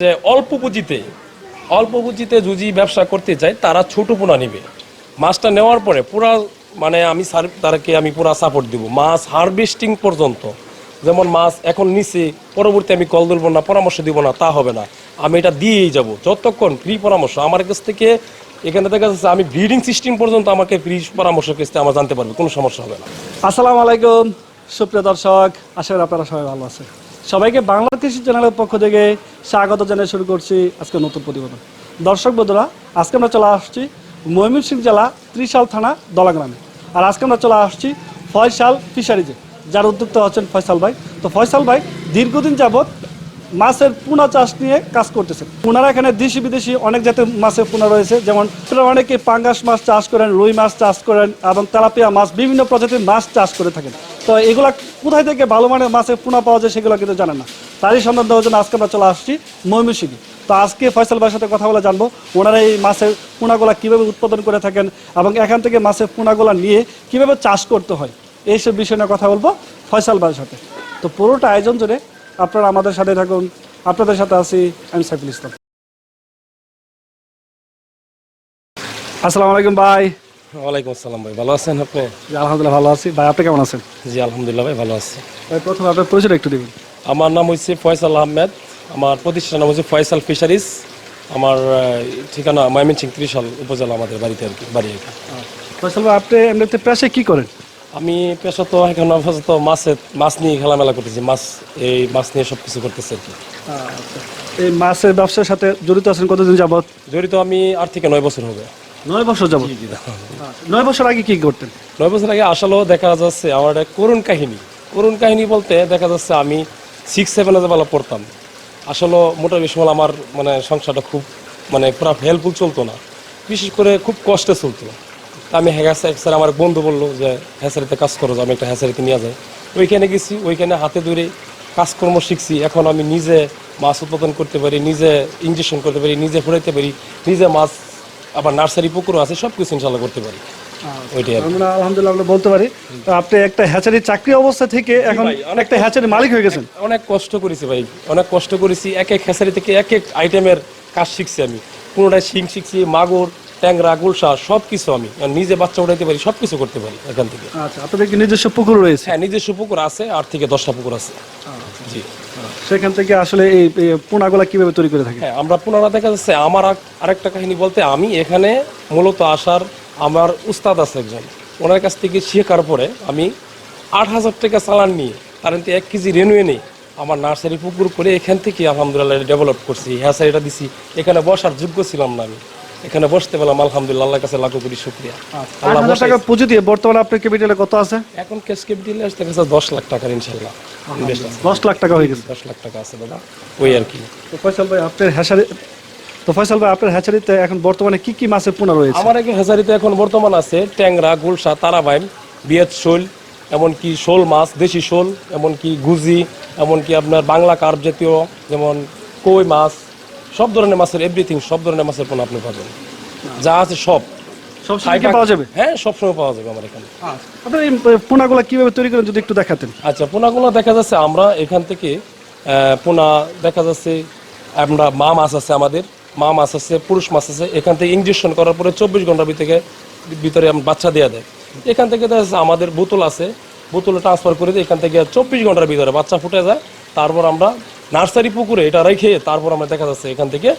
যে অল্প পুঁজিতে যদি ব্যবসা করতে চায় তারা ছোট পোনা নেবে। মাছটা নেওয়ার পরে পুরা মানে আমি পুরা সাপোর্ট দিব মাছ হারভেস্টিং পর্যন্ত। যেমন মাছ এখন নিচে পরবর্তী আমি কল তুলব না, পরামর্শ দিব না, তা হবে না। আমি এটা দিয়েই যাব যতক্ষণ ফ্রি পরামর্শ আমার কাছ থেকে। এখানে দেখা যাচ্ছে আমি ব্রিডিং সিস্টেম পর্যন্ত আমাকে ফ্রি পরামর্শ কিস্তে আমার জানতে পারবে, কোনো সমস্যা হবে না। আসসালামু আলাইকুম সুপ্রিয় দর্শক, আশা করি আপনারা সবাই ভালো আছেন। সবাইকে বাংলা কৃষি চ্যানেলের পক্ষ থেকে স্বাগত জানিয়ে শুরু করছি আজকে নতুন প্রতিবেদন। দর্শক বন্ধুরা, আজকে আমরা চলে আসছি ময়মনসিংহ জেলা ত্রিশাল থানা দলাগ্রামে। আর আজকে আমরা চলে আসছি ফয়সাল ফিশারিজে, যার উদ্যোক্তা হচ্ছেন ফয়সাল ভাই। তো ফয়সাল ভাই দীর্ঘদিন যাবৎ মাছের পোনা চাষ নিয়ে কাজ করতেছেন। পোনারা এখানে দেশি বিদেশি অনেক জাতের মাছের পোনা রয়েছে, যেমন অনেকে পাঙ্গাস মাছ চাষ করেন, রুই মাছ চাষ করেন এবং তেলাপিয়া মাছ, বিভিন্ন প্রজাতির মাছ চাষ করে থাকেন। তো এগুলা কোথায় থেকে ভালো মানের মাছের পোনা পাওয়া যায় সেগুলো কিন্তু জানেন না। তারই সন্ধান দেওয়ার জন্য আজকে আমরা চলে আসছি ময়মনসিংহে। তো আজকে ফয়সাল ভাইয়ের সাথে কথা বলে জানবো ওনারা এই মাছের পোনাগুলা কীভাবে উৎপাদন করে থাকেন এবং এখান থেকে মাছের পোনাগুলা নিয়ে কীভাবে চাষ করতে হয়, এইসব বিষয় নিয়ে কথা বলবো ফয়সাল ভাইয়ের সাথে। তো পুরোটা আয়োজন জুড়ে আপনারা আমাদের সাথে থাকুন। আপনাদের সাথে আছি আমি সাইফুল ইসলাম। আসসালামু আলাইকুম ভাই। ওয়ালাইকুম আসসালাম ভাই, ভালো আছেন আপনি? জি আলহামদুলিল্লাহ ভালো আছি। ভাই আপনি কেমন আছেন? জি আলহামদুলিল্লাহ ভাই, ভালো আছি। ভাই প্রথমে আপনার পরিচয় একটু দিবেন। আমার নাম হচ্ছে ফয়সাল আহমেদ, আমার প্রতিষ্ঠানের নাম হচ্ছে ফয়সাল ফিশারিজ। আমার ঠিকানা ময়মনসিংহ ত্রিশাল উপজেলা, আমাদের বাড়িতে আর কি বাড়ি। ফয়সাল ভাই আপনি এমনিতে পেশায় কি করেন? আমি পেশাত এখন আপাতত মাছ নিয়ে খেলামেলা করতেছি, মাছ নিয়ে সব কিছু করতেছি আর কি। এই মাছের ব্যবসার সাথে জড়িত আছেন কতদিন যাবত? জড়িত আমি 8 থেকে 9 বছর হবে। 9 বছর যাবত? 9 বছর আগে কি করতেন? 9 বছর আগে আসলেও দেখা যাচ্ছে আমার একটা করুণ কাহিনী বলতে দেখা যাচ্ছে আমি 6-7 বেলা পড়তাম। আসলে মোটামুটি সময় আমার মানে সংসারটা খুব পুরো হেল্পফুল চলতো না, বিশেষ করে খুব কষ্টে চলতো। আমি স্যার আমার বন্ধু বললো যে হ্যাচারিতে কাজ করো, আমি একটা হ্যাচারিতে নিয়ে যাই। ওইখানে গেছি, ওইখানে হাতে ধরে কাজকর্ম শিখছি। এখন আমি নিজে মাছ উৎপাদন করতে পারি, নিজে ইনজেকশন করতে পারি, নিজে ফুরাইতে পারি, নিজে মাছ, আবার নার্সারি পুকুরও আছে, সব কিছু ইনশাল্লাহ করতে পারি। ওইটাই আমরা আলহামদুলিল্লাহ আমরা বলতে পারি আপনি একটা হ্যাচারি চাকরি অবস্থা থেকে এখন অনেকটা হ্যাচারি মালিক হয়ে গেছেন। অনেক কষ্ট করেছি ভাই, অনেক কষ্ট করেছি। এক এক হ্যাচারি থেকে এক এক আইটেমের কাজ শিখছি আমি। কোনোটায় শিং শিখছি, মাগুর, ট্যাংরা, গুলশা, সব কিছু আমি নিজে বাচ্চা উঠাইতে পারি, সব কিছু করতে পারি এখান থেকে। আচ্ছা, আপনাদের কি নিজস্ব পুকুর রয়েছে? হ্যাঁ, নিজস্ব পুকুর আছে, 8 থেকে 10টা পুকুর আছে। জি, সেখান থেকে আসলে এই পোনাগুলা কিভাবে তৈরি করে থাকেন? হ্যাঁ, আমরা পোনারা দেখা যাচ্ছে আমার আরেকটা কাহিনী বলতে, আমি এখানে মূলত আসার আমার উস্তাদ আছে একজন, ওনার কাছ থেকে শেখার পরে আমি 8,000 টাকা চালান নিয়ে কারণ 1 কেজি রেনুয়ে নেই আমার নার্সারি পুকুর করে এখান থেকে আলহামদুলিল্লাহ ডেভেলপ করছি। হ্যাচারিটা দিছি, এখানে বসার যোগ্য ছিলাম না, আমি এখানে বসতে পেলাম, আলহামদুলিল্লাহ আল্লাহর কাছে লাখো কোটি শুকরিয়া। 8,000 টাকা পুঁজি দিয়ে বর্তমানে আপনার ক্যাপিটালে কত আছে? এখন ক্যাশ ক্যাপিটালে আসতে গেছে 10 লাখ টাকার ইনশাল্লাহ ইনভেস্ট আছে। 10 লাখ টাকা হয়ে গেছে? 10 লাখ টাকা আছে দাদা, ওই আর কি। তো ফয়সাল ভাই আপনার হ্যাচারিতে এখন বর্তমানে কি কি মাছের পোনা রয়েছে? আমার এখন হ্যাচারিতে এখন বর্তমান আছে ট্যাংরা, গুলশা, তারাবাইম, বিয়েত শোল, এমনকি শোল মাছ, দেশি শোল, এমনকি গুজি, এমনকি আপনার বাংলা কার্প জাতীয় যেমন কই মাছ, সব ধরনের মাছের এভরিথিং, সব ধরনের মাছের পোনা আপনি পাবেন, যা আছে সব সময় পাওয়া যাবে? হ্যাঁ, সবসময় পাওয়া যাবে আমার এখানে। আপনার এই পোনাগুলা কিভাবে তৈরি করেন যদি একটু দেখাতেন। আচ্ছা, পোনাগুলো দেখা যাচ্ছে আমরা এখান থেকে পোনা দেখা যাচ্ছে আমরা মা মাছ আছে, আমাদের মা মাছ আছে, পুরুষ মাছ আছে। এখান থেকে ইনজেকশন করার পরে 24 ঘন্টার ভিতরে বাচ্চা দেওয়া দেয়। এখান থেকে দেখা যাচ্ছে আমাদের বোতল আছে, বোতলে ট্রান্সফার করে দিয়ে এখান থেকে 24 ঘন্টার ভিতরে বাচ্চা ফুটে যায়। তারপর আমরা নার্সারি পুকুরে এটা রেখে তারপর আমরা দেখা যাচ্ছে এখান থেকে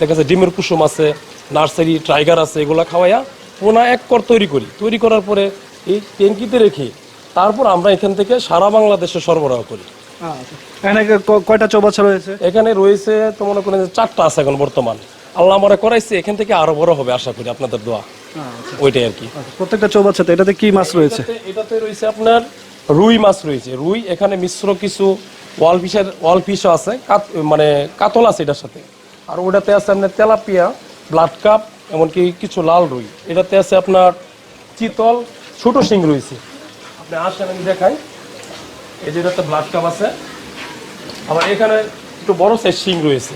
দেখা যাচ্ছে ডিমের কুসুম আছে, নার্সারি টাইগার আছে, এগুলো খাওয়াইয়া পোনা 1 কর তৈরি করার পরে এই ট্যাঙ্কিতে রেখে তারপর আমরা এখান থেকে সারা বাংলাদেশে সরবরাহ করি। এখানে কয়টা চৌবাচ্চা রয়েছে? এখানে রয়েছে তো মনে করেন 4টা আছে এখন বর্তমান, আল্লাহ আমরা করাইছে। এখান থেকে আরো বড় হবে আশা করি, আপনাদের দোয়া, ওইটাই আর কি। প্রত্যেকটা চৌবাচ্চাতে এটাতে কি মাছ রয়েছে? এটাতে রয়েছে আপনার রুই মাছ রয়েছে, রুই। এখানে মিশ্র কিছু ওয়াল ফিশও আছে, কাতল আছে এটার সাথে। আর ওটাতে আছে আপনার তেলাপিয়া, ব্লাড কাপ, এমনকি কিছু লাল রুই। এটাতে আছে আপনার চিতল, ছোট শিং রয়েছে। আপনি আসেন আমি দেখাই, এই যে এটাতে ব্লাড কাপ আছে, আবার এখানে একটু বড় সাইজ শিং রয়েছে।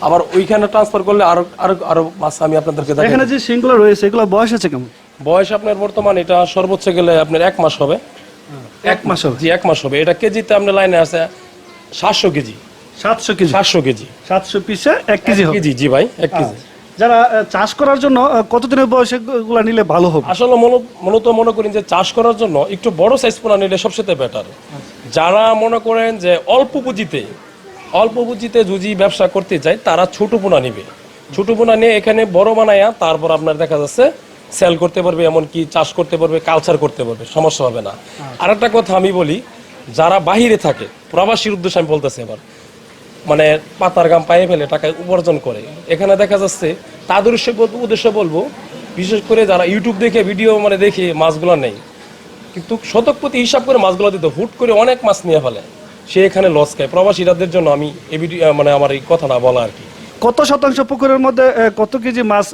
আবার ওইখানে ট্রান্সফার করলে আরো আরো আরো মাছ আমি আপনাদেরকে দেখাই। এখানে যে শিংগুলো রয়েছে এগুলো বয়স আছে কেমন? বয়স আপনার বর্তমান এটা সর্বোচ্চ গেলে আপনার 1 মাস হবে। 1 মাস হবে? জি, 1 মাস হবে। এটা কেজিতে আপনার লাইনে আছে 700 কেজি। 700 কেজি 700 কেজি 700 পিসে 1 কেজি হবে। কেজি, জি ভাই 1 কেজি। যারা চাষ করার জন্য কতদিনের বয়সে গুলা নিলে ভালো হবে? আসলে মূলত মনে করেন যে চাষ করার জন্য একটু বড় সাইজ পোনা নিলে সবচেয়ে বেটার। যারা মনে করেন যে অল্প পুঁজিতে যদি ব্যবসা করতে চায় তারা ছোট পোনা নিবে। ছোট পোনা নিয়ে এখানে বড় বানায়া তারপর আপনার দেখা যাচ্ছে সেল করতে পারবে, এমনকি চাষ করতে পারবে, কালচার করতে পারবে, সমস্যা হবে না। আর একটা কথা আমি বলি, যারা বাহিরে থাকে, প্রবাসীর উদ্দেশ্যে আমি বলতেছি এবার, মানে পাতার গাম পায়ে ফেলে টাকা উপার্জন করে, এখানে দেখা যাচ্ছে তাদের উদ্দেশ্যে বলবো, বিশেষ করে যারা ইউটিউব দেখে ভিডিও মানে দেখে মাছগুলো নেই, কিন্তু শতক প্রতি হিসাব করে মাছগুলো দিতে হুট করে অনেক মাছ নিয়ে ফেলে, সে এখানে লস খায়। প্রবাসীদের জন্য আমি এই ভিডিও মানে আমার এই কথাটা বলা আর কি। কত শতাংশ পুকুরের মধ্যে কত কেজি মাছ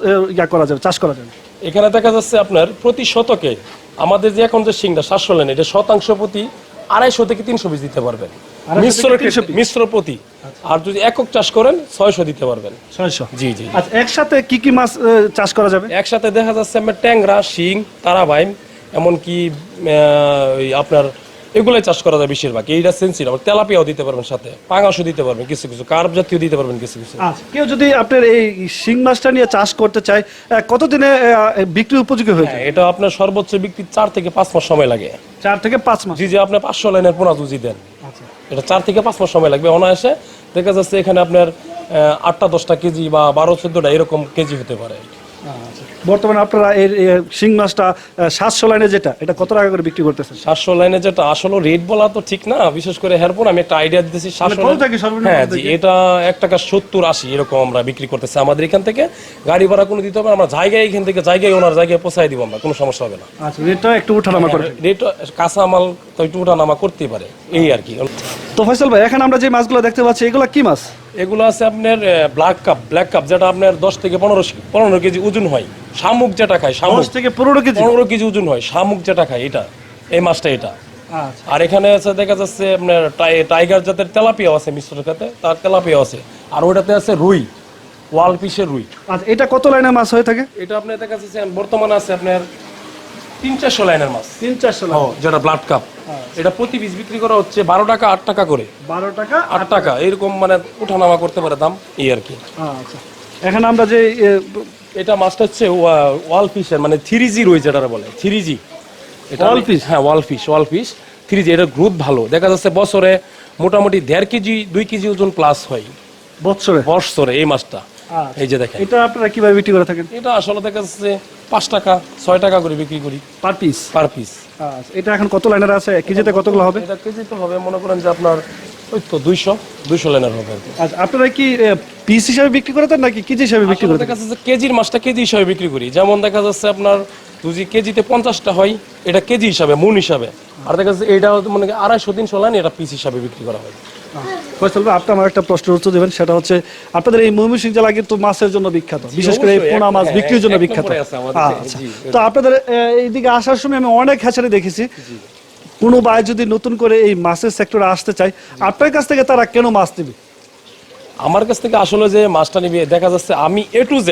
করা যাবে, চাষ করা যাবে? এখানে দেখা যাচ্ছে আপনার প্রতি শতকে আমাদের যে এখন যে শিংটা 700 লেন, এটা শতাংশ প্রতি 250 থেকে 300 বীজ দিতে পারবেন মিশ্র প্রতি। আর যদি একক চাষ করেন 600 দিতে পারবেন। 600? জি জি। আচ্ছা, একসাথে কি কি মাছ চাষ করা যাবে? একসাথে দেখা যাচ্ছে আপনার ট্যাংরা, শিং, তারাবাইম, এমনকি আপনার এগুলাই চাষ করা যায় বেশিরভাগ। এইটা সেন্সিটিভ, আবার তেলাপিয়াও দিতে পারবেন, সাথে পাঙাশও দিতে পারবেন, কিছু কিছু কার্প জাতীয় দিতে পারবেন কিছু কিছু। আচ্ছা, কেউ যদি আপনার এই শিং মাছটা নিয়ে চাষ করতে চায়, কতদিনে বিক্রি উপযোগী হয়ে যায়? এটা আপনার সর্বোচ্চ বিক্রি 4 থেকে 5 মাস সময় লাগে। 4 থেকে 5 মাস? জি জি, আপনি 500 লাইনের পোনা যদি দেন, আচ্ছা, এটা 4 থেকে 5 মাস সময় লাগবে অনায়াসে। দেখা যাচ্ছে এখানে আপনার 8টা 10টা কেজি বা 12-14টা এরকম কেজি হতে পারে। বর্তমানে আপনারা এই শিং মাছটা 700 লাইনে যেটা, এটা কত টাকা করে বিক্রি করতেছেন? 700 লাইনে যেটা, আসলে রেট বলা তো ঠিক না, বিশেষ করে হেরপর আমি একটা আইডিয়া দিতেছি। 700 থেকে সর্বনিম্ন হ্যাঁ জি, এটা 1 টাকা 70-80 এরকম আমরা বিক্রি করতেছি। আমাদের এখান থেকে গাড়ি ভাড়া কোনো দিতে হবে না, আমরা জায়গায় এখান থেকে ওনার জায়গায় পৌঁছায় দিব আমরা, কোনো সমস্যা হবে না। আচ্ছা, রেটটা একটু ওঠানামা করে? রেট কাঁচা মাল তো একটু ওঠানামা করতেই পারে, এই আর কি। তো ফয়সাল ভাই, এখন আমরা যে মাছগুলো দেখতে পাচ্ছি, এগুলো কি মাছ? এগুলো আছে আপনার ব্ল্যাক কাপ, যেটা আপনার 10 থেকে 15 কেজি ওজন হয়। শামুক যেটা খায়, 10 থেকে 15 কেজি? 15 কেজি ওজন হয় শামুক যেটা খায়, এটা এই মাছটা এটা। আচ্ছা, আর এখানে আছে দেখা যাচ্ছে আপনার টাইগার জাতের তেলাপিয়াও আছে, মিশ্র খাতে তার তেলাপিয়াও আছে। আর ওটাতে আছে রুই, ওয়াল পিসের রুই। আচ্ছা, এটা কত লাইনের মাছ হয়ে থাকে? এটা আপনার দেখা যাচ্ছে বর্তমানে আছে আপনার 300-400 লাইনের মাছ। 300-400 লাইন? যেটা ব্লাড কাপ, এটা প্রতি পিস বিক্রি করা হচ্ছে 12 টাকা 8 টাকা করে। 12 টাকা 8 টাকা এরকম, মানে ওঠানামা করতে পারে দাম, এই আর কি। আচ্ছা, এখন আমরা যে এটা মাছটা হচ্ছে ওয়াল ফিশের, মানে 3G রুই যেটা বলে, 3G। এটা ওয়াল ফিশ? হ্যাঁ, ওয়াল ফিশ 3G। এটা গ্রোথ ভালো, দেখা যাচ্ছে বছরে মোটামুটি 1.5 কেজি 2 কেজি ওজন প্লাস হয় বছরে এই মাছটা। এই যে দেখেন, এটা আপনারা কিভাবে বিক্রি করে থাকেন? এটা আসলে দেখা যাচ্ছে 5 টাকা 6 টাকা করে বিক্রি করি পার পিস? Per piece. আচ্ছা, এটা এখন কত লাইনের আছে? কেজিতে কতগুলো হবে? এটা কেজিতে হবে মনে করেন যে আপনার ওই তো 200 লাইনের হবে আর কি। আচ্ছা, আপনারা কি পিস হিসাবে বিক্রি করে দেন নাকি কেজি হিসাবে বিক্রি করে দেন? দেখা যাচ্ছে কেজির মাছটা কেজি হিসাবে বিক্রি করি। যেমন দেখা যাচ্ছে আপনার যদি কেজিতে 50টা হয়, এটা কেজি হিসাবে, মন হিসাবে। আর দেখা যাচ্ছে এটা মানে 250-300 লাইন, এটা পিস হিসাবে বিক্রি করা হয়। ফয়সাল ভাই, আপনি আমার একটা প্রশ্নের উত্তর দেবেন, সেটা হচ্ছে আপনাদের এই ময়মনসিংহ জেলা কিন্তু মাছের জন্য বিখ্যাত, বিশেষ করে এই পোনা মাছ বিক্রির জন্য বিখ্যাত। আচ্ছা, তো আপনাদের এইদিকে আসার সময় আমি অনেক হ্যাচারি দেখেছি। কোনো ভাই যদি নতুন করে এই মাছের সেক্টরে আসতে চায়, আপনার কাছ থেকে তারা কেন মাছ নেবে? আমার কাছ থেকে আসলে যে মাছটা নিবে, দেখা যাচ্ছে আমি A to Z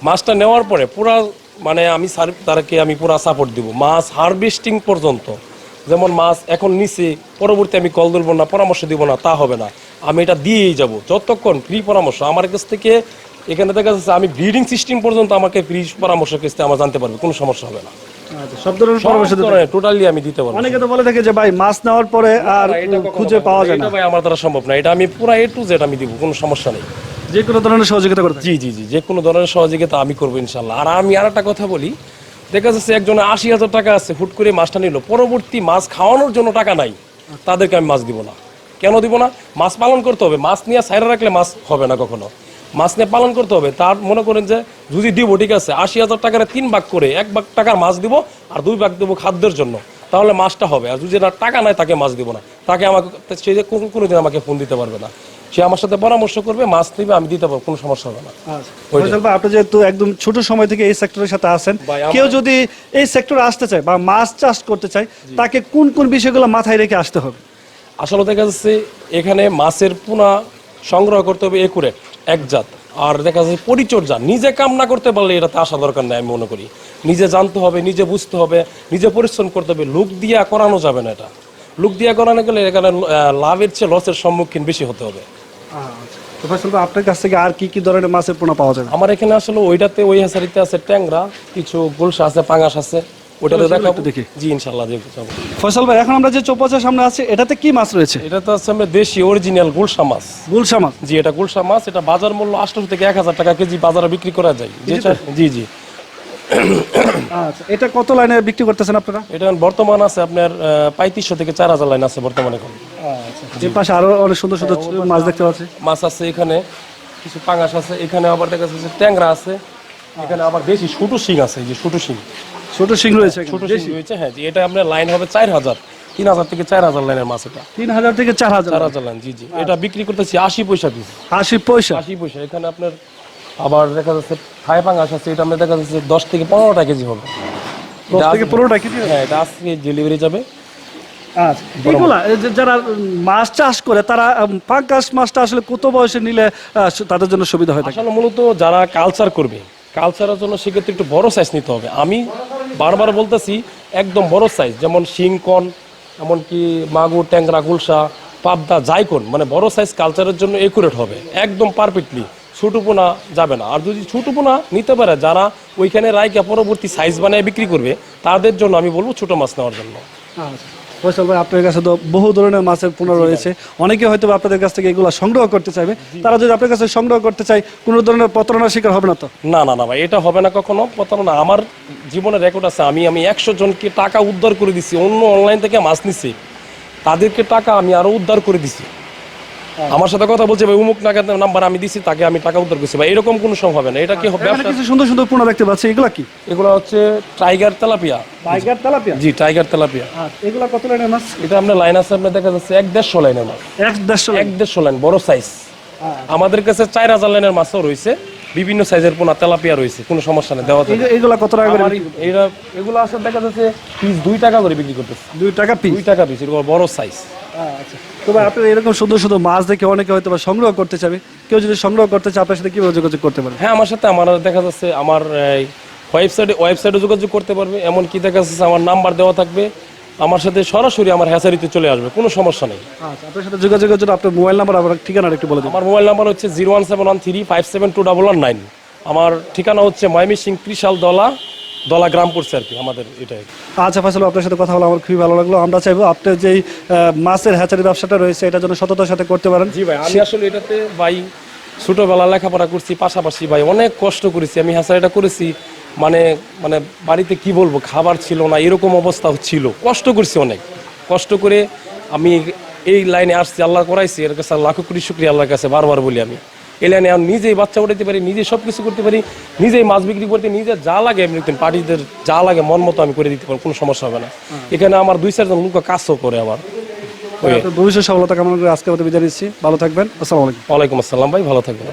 মাছটা নেওয়ার পরে পুরা মানে আমি তারকে আমি পুরা সাপোর্ট দিব মাছ হারভেস্টিং পর্যন্ত। যেমন মাছ এখন নিচে, পরবর্তী আমি কল ধরবো না, পরামর্শ দিব না, তা হবে না। আমি এটা দিয়েই যাব যতক্ষণ ফ্রি পরামর্শ আমার কাছ থেকে। এখানে দেখা যাচ্ছে আমি ব্রিডিং সিস্টেম পর্যন্ত আমাকে ফ্রি পরামর্শ কিস্তে আমার জানতে পারবে, কোনো সমস্যা হবে না। আচ্ছা, সব ধরনের পরামর্শ টোটালি আমি দিতে পারবো। অনেকে তো বলে থাকে যে ভাই মাছ নেওয়ার পরে আর খুঁজে পাওয়া যায় না। এটা ভাই আমার দ্বারা সম্ভব না, এটা আমি পুরা A to Z আমি দিব, কোনো সমস্যা নেই। যে কোনো ধরনের সহযোগিতা করতে? জি জি জি, যে কোনো ধরনের সহযোগিতা আমি করবো ইনশাল্লাহ। আর আমি আর একটা কথা বলি, দেখা যাচ্ছে একজনে 80,000 টাকা আছে, হুট করে মাছটা নিল, পরবর্তী মাছ খাওয়ানোর জন্য টাকা নাই, তাদেরকে আমি মাছ দিব না। কেন দিব না? মাছ পালন করতে হবে, মাছ নিয়ে সাইডে রাখলে মাছ হবে না কখনো। মাছ নিয়ে পালন করতে হবে। তার মনে করেন যে যদি দিব, ঠিক আছে, 80,000 টাকার 3 ভাগ করে 1 ভাগ টাকার মাছ দিব আর 2 ভাগ দেবো খাদ্যের জন্য, তাহলে মাছটা হবে। আর যদি না টাকা নাই, তাকে মাছ দিব না। তাকে আমাকে সে যে কোনোদিন আমাকে ফোন দিতে পারবে না, সে আমার সাথে পরামর্শ করবে, মাছ নিবে, আমি দিতে পারবো, কোনো সমস্যা হবে না। আপনি যেহেতু একদম ছোট সময় থেকে এই সেক্টরের সাথে আছেন, কেউ যদি এই সেক্টরে আসতে চায় বা মাছ চাষ করতে চায়, তাকে কোন কোন বিষয়গুলো মাথায় রেখে আসতে হবে? আসলে দেখা যাচ্ছে এখানে মাছের পোনা সংগ্রহ করতে হবে একুরেট, একজাত। আর দেখা যাচ্ছে পরিচর্যা নিজে কাম না করতে পারলে এটাতে আসা দরকার নেই, আমি মনে করি। নিজে জানতে হবে, নিজে বুঝতে হবে, নিজে পরিশ্রম করতে হবে। লোক দিয়া করানো যাবে না। এটা লোক দিয়া করানো গেলে এখানে লাভের চেয়ে লসের সম্মুখীন বেশি হতে হবে। তো ফয়সাল ভাই আপনার কাছ থেকে আর কি কি ধরনের মাছের পোনা পাওয়া যাবে? আমার এখানে আসলে ওইটাতে ওই হ্যাচারিতে আছে ট্যাংরা, কিছু গুলশা আছে, পাঙাশ আছে, ওইটাতে চলো, দেখাবো একটু দেখি। জি ইনশাল্লাহ দেখবো যাবো। ফয়সাল ভাই এখন আমরা যে চৌপাচার সামনে আছে এটাতে কি মাছ রয়েছে? এটা তো আছে আমরা দেশি অরিজিনাল গুলশা মাছ। গুলশা মাছ। জি এটা গুলশা মাছ, এটা বাজার মূল্য 800 থেকে 1000 টাকা কেজি বাজারে বিক্রি করা যায়। জি জি আচ্ছা, এটা কত লাইনে বিক্রি করতেছেন আপনারা? এটা বর্তমান আছে আপনার 3500 থেকে 4000 লাইন আছে বর্তমানে এখন। এর পাশে আরো অনেক সুন্দর সুন্দর মাছ দেখতে পাচ্ছি। মাছ আছে এখানে, কিছু পাঙাশ আছে, এখানে আবার দেখা যাচ্ছে ট্যাংরা আছে, এখানে আবার দেশি ছোটো শিং আছে, এই যে ছোটো শিং, ছোট শিং রয়েছে এখানে। ছোট শিং রয়েছে। হ্যাঁ জি এটা আপনার লাইন হবে 4000, 3000 থেকে 4000 লাইনের মাছ। এটা 3000 থেকে 4000। 4000 লাইন। জি জি এটা বিক্রি করতেছি 80 পয়সা পিস। 80 পয়সা। 80 পয়সা। এখানে আপনার আবার দেখা যাচ্ছে থাই পাঙাশ আছে, এটা আপনার দেখা যাচ্ছে 10 থেকে 15 টাকা কেজি হবে। 10 থেকে 15 টাকা কেজি। হ্যাঁ এটা আজকে ডেলিভারি যাবে। আচ্ছা, এগুলা এই যে যারা মাছ চাষ করে তারা পাঙ্গাস মাছটা আসলে কত বয়সে নিলে তাদের জন্য সুবিধা হয় থাকে? আসলে মূলত যারা কালচার করবে, কালচারের জন্য সেক্ষেত্রে একটু বড় সাইজ নিতে হবে। আমি বারবার বলতেছি একদম বড় সাইজ, যেমন শিংকন, এমনকি মাগুর, ট্যাংরা, গুলশা, পাবদা, জাইকন, মানে বড় সাইজ কালচারের জন্য একুরেট হবে, একদম পারফেক্টলি। ছোটো পোনা যাবে না। আর যদি ছোটো পোনা নিতে পারে যারা ওইখানে রাইকা পরবর্তী সাইজ বানিয়ে বিক্রি করবে, তাদের জন্য আমি বলবো ছোটো মাছ নেওয়ার জন্য। আচ্ছা, ফয়সাল ভাই আপনার কাছে তো বহু ধরনের মাছের পোনা রয়েছে, অনেকে হয়তো আপনাদের কাছ থেকে এগুলো সংগ্রহ করতে চাইবে। তারা যদি আপনার কাছে সংগ্রহ করতে চায় কোনো ধরনের প্রতারণার শিকার হবে না তো? না না না ভাই, এটা হবে না কখনো প্রতারণা। আমার জীবনের রেকর্ড আছে, আমি 100 জনকে টাকা উদ্ধার করে দিছি। অন্য অনলাইন থেকে মাছ নিছি, তাদেরকে টাকা আমি আরো উদ্ধার করে দিছি। আমার সাথে কথা বলছে ভাই অমুক নাম্বার আমি দিছি, তাকে আমি টাকা উদ্ধার করছি ভাই, এরকম কোনো সময় হবে না। এটা কি হবে? এখানে কিছু সুন্দর সুন্দর পোনা দেখতে পাচ্ছি, এগুলা কি? এগুলো হচ্ছে টাইগার তেলাপিয়া। Tiger tilapia. জি টাইগার তেলাপিয়া। এগুলা কত লাইনের মাছ? এটা আপনার লাইন আছে, আপনার দেখা যাচ্ছে 1-150 লাইনের মাছ। 1-150 লাইন বড় সাইজ। আমাদের কাছে 4000 লাইনের মাছও রয়েছে, বিভিন্ন সাইজের পোনা তেলাপিয়া রয়েছে, কোনো সমস্যা নেই, দেওয়া যাবে। এগুলা কত টাকা করে? এগুলো আসলে দেখা যাচ্ছে পিস 2 টাকা করে বিক্রি করতেছে। 2 টাকা পিস। 2 টাকা পিস, এরকম বড় সাইজ। আচ্ছা, তো ভাই আপনার এরকম সুন্দর সুন্দর মাছ দেখে অনেকে হয়তো বা সংগ্রহ করতে চাবে। কেউ যদি সংগ্রহ করতে চায় আপনার সাথে কিভাবে যোগাযোগ করতে পারে? হ্যাঁ আমার সাথে আমার দেখা যাচ্ছে আমার ওয়েবসাইটে যোগাযোগ করতে পারবে। এমনকি দেখা যাচ্ছে আমার নাম্বার দেওয়া থাকবে, আমার সাথে সরাসরি আমার হ্যাচারিতে চলে আসবে, কোনো সমস্যা নেই। আচ্ছা, আপনার সাথে যোগাযোগের জন্য আপনার মোবাইল নাম্বার আবার ঠিকানাটা একটু বলে দিন। আমার মোবাইল নাম্বার হচ্ছে 01713572119। আমার ঠিকানা হচ্ছে ময়মনসিংহ ত্রিশাল দলা গ্রাম পড়ছে আর কি আমাদের এটাই। আচ্ছা ফয়সাল, আপনার সাথে কথা বলে আমার খুবই ভালো লাগলো। আমরা চাইবো আপনার যেই মাছের হ্যাচারি ব্যবসাটা রয়েছে এটা যেন সততার সাথে করতে পারেন। জি ভাই, আমি আসলে এটাতে ভাই ছোটবেলা লেখাপড়া করছি, পাশাপাশি ভাই অনেক কষ্ট করেছি। আমি হ্যাচারিটা করেছি মানে মানে বাড়িতে কি বলবো, খাবার ছিল না, এরকম অবস্থা ছিল। কষ্ট করছি, অনেক কষ্ট করে আমি এই লাইনে আসছি, আল্লাহ করাইছি। এর কাছে লাখো কোটি শুকরিয়া আল্লাহর কাছে, বারবার বলি। আমি এই লাইনে নিজেই বাচ্চা উঠাতে পারি, নিজে সব কিছু করতে পারি, নিজেই মাছ বিক্রি করতে, নিজে যা লাগে এমনি পার্টিদের যা লাগে মন মতো আমি করে দিতে পারি, কোনো সমস্যা হবে না। এখানে আমার 2-4 জন লোক কাজও করে আমার। ভবিষ্যৎ সফলতা কামনা করে আজকে বিদায় নিচ্ছি। ভালো থাকবেন। আসসালামু আলাইকুম। ওয়ালাইকুম আসসালাম ভাই, ভালো থাকবেন।